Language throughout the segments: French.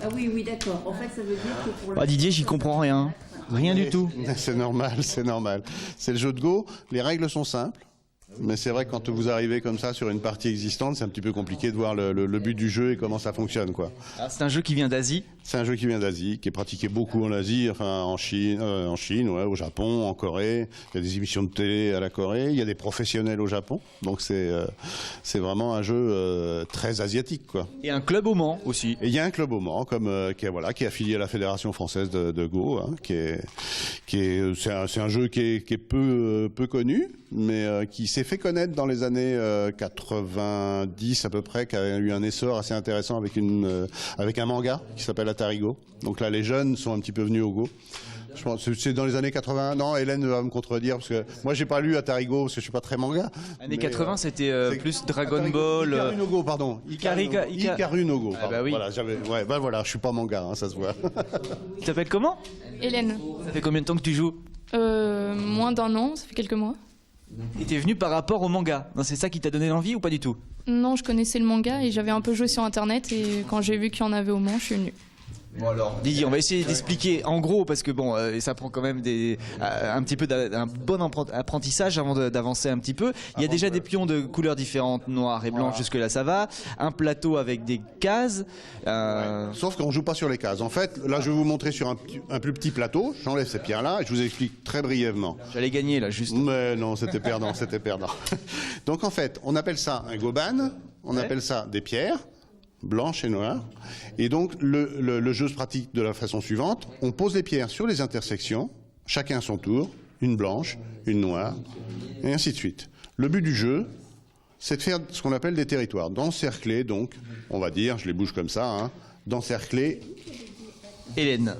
Ah oui, oui, d'accord. En fait, ça veut dire que pour le... Ah, Didier, j'y comprends rien. Rien du tout. C'est normal, c'est normal. C'est le jeu de Go. Les règles sont simples. Mais c'est vrai que quand vous arrivez comme ça sur une partie existante, c'est un petit peu compliqué de voir le but du jeu et comment ça fonctionne, quoi. Ah, c'est un jeu qui vient d'Asie. C'est un jeu qui vient d'Asie, qui est pratiqué beaucoup en Asie, enfin en Chine, ouais, au Japon, en Corée. Il y a des émissions de télé à la Corée, il y a des professionnels au Japon. Donc c'est vraiment un jeu très asiatique, quoi. Et un club au Mans aussi. Et il y a un club au Mans, qui est affilié à la Fédération française de Go, hein, c'est un jeu qui est peu connu, mais qui s'est fait connaître dans les années 90 à peu près, qui a eu un essor assez intéressant avec un manga qui s'appelle Atari Go. Donc là, les jeunes sont un petit peu venus au Go. Je pense que c'est dans les années 80. Non, Hélène va me contredire parce que moi j'ai pas lu Atari Go parce que je suis pas très manga. Années 80, c'était plus Dragon Ball. Hikaru no Go, pardon. Hikaru no Go. Ah bah oui. Voilà, voilà, je suis pas manga, hein, ça se voit. Tu t'appelles comment? Hélène. Ça fait combien de temps que tu joues? Moins d'un an, ça fait quelques mois. Et t'es venu par rapport au manga. C'est ça qui t'a donné l'envie ou pas du tout? Non, je connaissais le manga et j'avais un peu joué sur internet et quand j'ai vu qu'il y en avait au Mans, je suis venue. Bon alors, Didier, on va essayer d'expliquer en gros parce que bon, ça prend quand même un petit peu un bon apprentissage avant d'avancer un petit peu. Il y a déjà des pions de couleurs différentes, noir et blanc, jusque là ça va. Un plateau avec des cases. Ouais. Sauf qu'on joue pas sur les cases. En fait, là je vais vous montrer sur un plus petit plateau. J'enlève ces pierres-là et je vous explique très brièvement. J'allais gagner là, juste. Mais non, c'était perdant, c'était perdant. Donc en fait, on appelle ça un goban, on appelle ça des pierres. Blanche et noire. Et donc, le jeu se pratique de la façon suivante. On pose les pierres sur les intersections, chacun à son tour, une blanche, une noire, et ainsi de suite. Le but du jeu, c'est de faire ce qu'on appelle des territoires. D'encercler, donc, on va dire, je les bouge comme ça, hein, d'encercler... Hélène.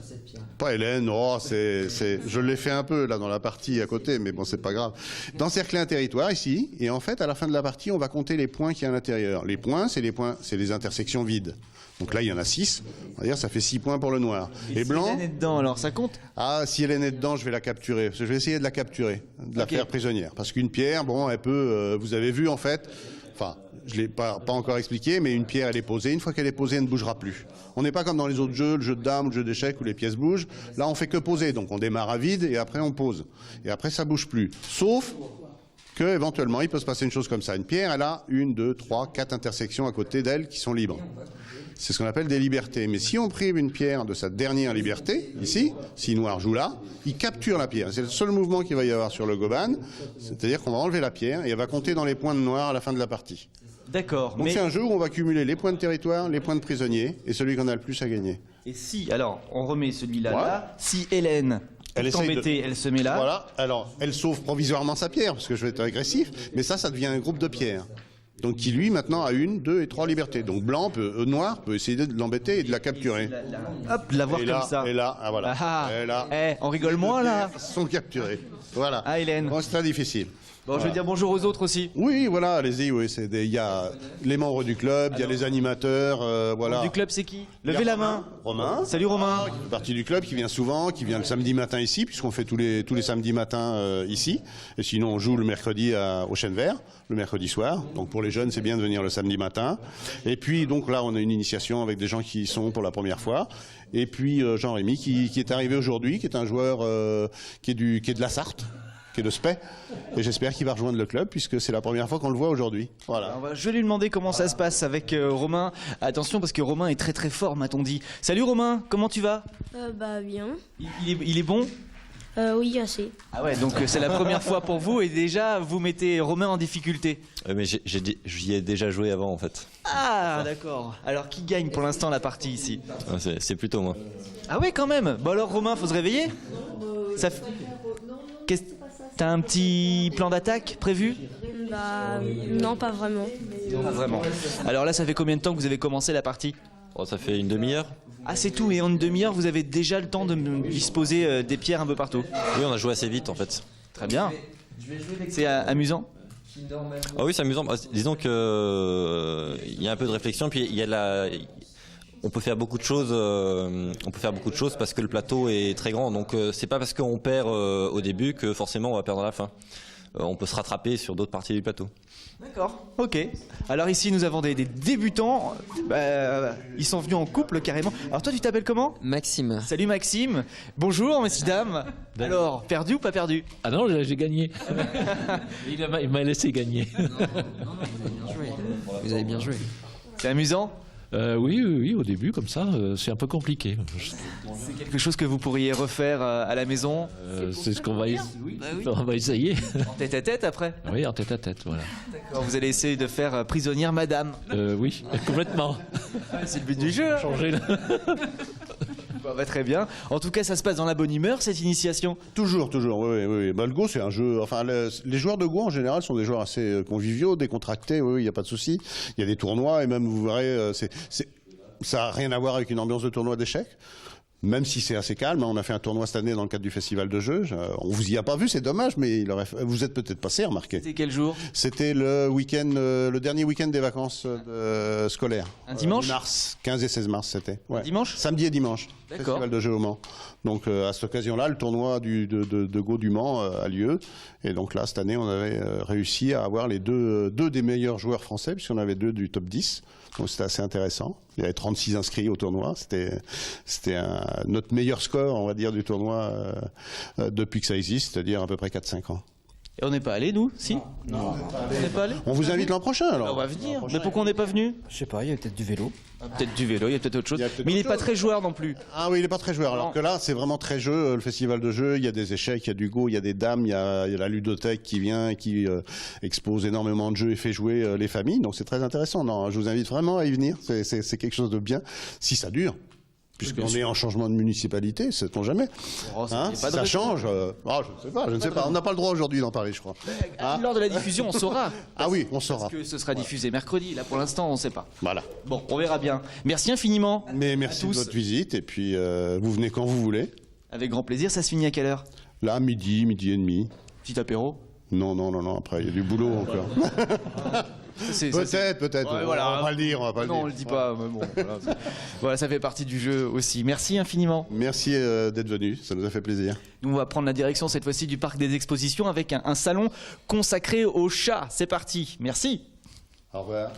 Pas Hélène, je l'ai fait un peu là dans la partie à côté, mais bon, c'est pas grave. D'encercler un territoire ici, et en fait, à la fin de la partie, on va compter les points qu'il y a à l'intérieur. Les points, c'est les intersections vides. Donc là, il y en a 6. On va dire, ça fait 6 points pour le noir. Et blanc. Si Hélène est dedans, alors ça compte? Ah, si Hélène est dedans, je vais la capturer. Parce que je vais essayer de la capturer, de la faire prisonnière. Parce qu'une pierre, bon, elle peut, vous avez vu en fait, enfin, je l'ai pas encore expliqué, mais une pierre, elle est posée. Une fois qu'elle est posée, elle ne bougera plus. On n'est pas comme dans les autres jeux, le jeu de dames, le jeu d'échecs où les pièces bougent. Là, on fait que poser. Donc, on démarre à vide et après, on pose. Et après, ça bouge plus. Sauf que, éventuellement, il peut se passer une chose comme ça. Une pierre, elle a 1, 2, 3, 4 intersections à côté d'elle qui sont libres. C'est ce qu'on appelle des libertés. Mais si on prive une pierre de sa dernière liberté, ici, si noir joue là, il capture la pierre. C'est le seul mouvement qu'il va y avoir sur le goban. C'est-à-dire qu'on va enlever la pierre et elle va compter dans les points de noir à la fin de la partie. D'accord. Donc c'est un jeu où on va cumuler les points de territoire, les points de prisonnier, et celui qu'on a le plus à gagner. Et si, alors, on remet celui-là Ouais. là, si Hélène, Elle pour t'embêter, elle se met là. Voilà, alors elle sauve provisoirement sa pierre, parce que je vais être agressif, mais ça devient un groupe de pierres. Donc qui lui maintenant a 1, 2 et 3 libertés. Donc noir peut essayer de l'embêter et de la capturer. Hop, la voir Et comme là, ça. et là, ah, voilà. Ah, Et là, on rigole moins là. ils sont capturés. Voilà. Ah, Hélène. Bon, c'est très difficile. Bon, je vais dire bonjour aux autres aussi. Oui, voilà, allez-y. Oui, il y a les membres du club, il y a les animateurs, voilà. Du club, c'est qui? Il y a Levez la main. Romain. Salut Romain. Qui fait partie du club, qui vient souvent, qui vient le samedi matin ici, puisqu'on fait tous les samedis matins ici. Et sinon, on joue le mercredi au Chêne Vert, le mercredi soir. Donc pour les jeunes, c'est bien de venir le samedi matin. Et puis donc là, on a une initiation avec des gens qui sont pour la première fois. Et puis Jean-Rémy qui est arrivé aujourd'hui, qui est un joueur qui est de la Sarthe, qui est de Spey, et j'espère qu'il va rejoindre le club puisque c'est la première fois qu'on le voit aujourd'hui. Voilà. Alors, je vais lui demander comment ça se passe avec Romain. Attention parce que Romain est très très fort, m'a-t-on dit. Salut Romain, comment tu vas? Bah bien. Il est bon? Oui, assez. Ah ouais, donc c'est la première fois pour vous et déjà vous mettez Romain en difficulté. Mais j'y ai déjà joué avant en fait. Ah d'accord. Alors qui gagne pour l'instant la partie ici? C'est plutôt moi. Ah ouais quand même. Bon alors Romain, faut se réveiller. Ça... T'as un petit plan d'attaque prévu? Bah non, pas vraiment. Pas vraiment. Alors là, ça fait combien de temps que vous avez commencé la partie? Oh, ça fait une demi-heure. Ah c'est tout, et en une demi-heure, vous avez déjà le temps de disposer des pierres un peu partout? Oui, on a joué assez vite en fait. Très bien. C'est amusant? Ah oui, c'est amusant. Disons que il y a un peu de réflexion, puis il y a on peut faire beaucoup de choses. Parce que le plateau est très grand. Donc c'est pas parce qu'on perd au début que forcément on va perdre à la fin. on peut se rattraper sur d'autres parties du plateau. D'accord, ok. Alors ici nous avons des débutants, ils sont venus en couple carrément. Alors toi tu t'appelles comment? Maxime. Salut Maxime, bonjour messieurs dames. Alors, perdu ou pas perdu? Ah non, j'ai gagné. Il m'a laissé gagner. Vous avez bien joué. C'est amusant? Oui, au début, comme ça, c'est un peu compliqué. C'est quelque chose que vous pourriez refaire à la maison? C'est ce qu'on va, on va essayer. En tête à tête après? Oui, en tête à tête, voilà. D'accord, vous allez essayer de faire prisonnière madame? Oui, complètement. C'est le but du jeu. Hein. Changer là. Bah, très bien. En tout cas, ça se passe dans la bonne humeur, cette initiation? Toujours, oui. Bah, le Go, c'est un jeu. Enfin, les joueurs de Go en général sont des joueurs assez conviviaux, décontractés. Oui, il n'y a pas de souci. Il y a des tournois et même vous verrez, ça n'a rien à voir avec une ambiance de tournoi d'échecs. Même si c'est assez calme, on a fait un tournoi cette année dans le cadre du festival de jeux. On vous y a pas vu, c'est dommage, mais vous êtes peut-être passé, remarquez. C'était quel jour? C'était le week-end, le dernier week-end des vacances scolaires. Un dimanche? Mars, 15 et 16 mars, c'était. Ouais. Dimanche? Samedi et dimanche. D'accord. Festival de jeux au Mans. Donc à cette occasion-là, le tournoi de Go du Mans a lieu. Et donc là, cette année, on avait réussi à avoir les deux des meilleurs joueurs français, puisqu'on avait 2 du top 10. Donc c'était assez intéressant. Il y avait 36 inscrits au tournoi. C'était notre meilleur score, on va dire, du tournoi depuis que ça existe, c'est-à-dire à peu près 4-5 ans. Et on n'est pas allé, nous? Si? Non. On n'est pas allé? On vous invite l'an prochain, alors. On va venir. Mais pourquoi on n'est pas venu? Je sais pas, il y a peut-être du vélo. Peut-être du vélo, il y a peut-être autre chose. Il y a peut-être Mais il n'est autre pas chose. très joueur non plus. Ah oui, il n'est pas très joueur. Alors Non. que là, c'est vraiment très jeu. Le festival de jeux, il y a des échecs, il y a du Go, il y a des dames, il y a la ludothèque qui vient et qui expose énormément de jeux et fait jouer les familles. Donc c'est très intéressant. Non, je vous invite vraiment à y venir. C'est quelque chose de bien, si ça dure. Puisqu'on est en changement de municipalité, sait-on jamais. Oh, Hein, c'est si pas de ça raison. change. Je ne sais pas. On n'a pas le droit aujourd'hui d'en parler, je crois. Lors de la diffusion, on saura. Ah oui, on saura. Parce que ce sera diffusé mercredi. Là, pour l'instant, on ne sait pas. Voilà. Bon, on verra bien. Merci infiniment. Mais merci de tous. votre visite et puis vous venez quand vous voulez. Avec grand plaisir. Ça se finit à quelle heure? Là, midi et demi. Petit apéro? Non. Après, il y a du boulot encore. Peut-être. Ouais, On va pas le dire. Non, on le dit pas. Mais bon, voilà, ça fait partie du jeu aussi. Merci infiniment. Merci d'être venu, ça nous a fait plaisir. Nous, on va prendre la direction cette fois-ci du parc des expositions avec un salon consacré aux chats. C'est parti. Merci. Au revoir.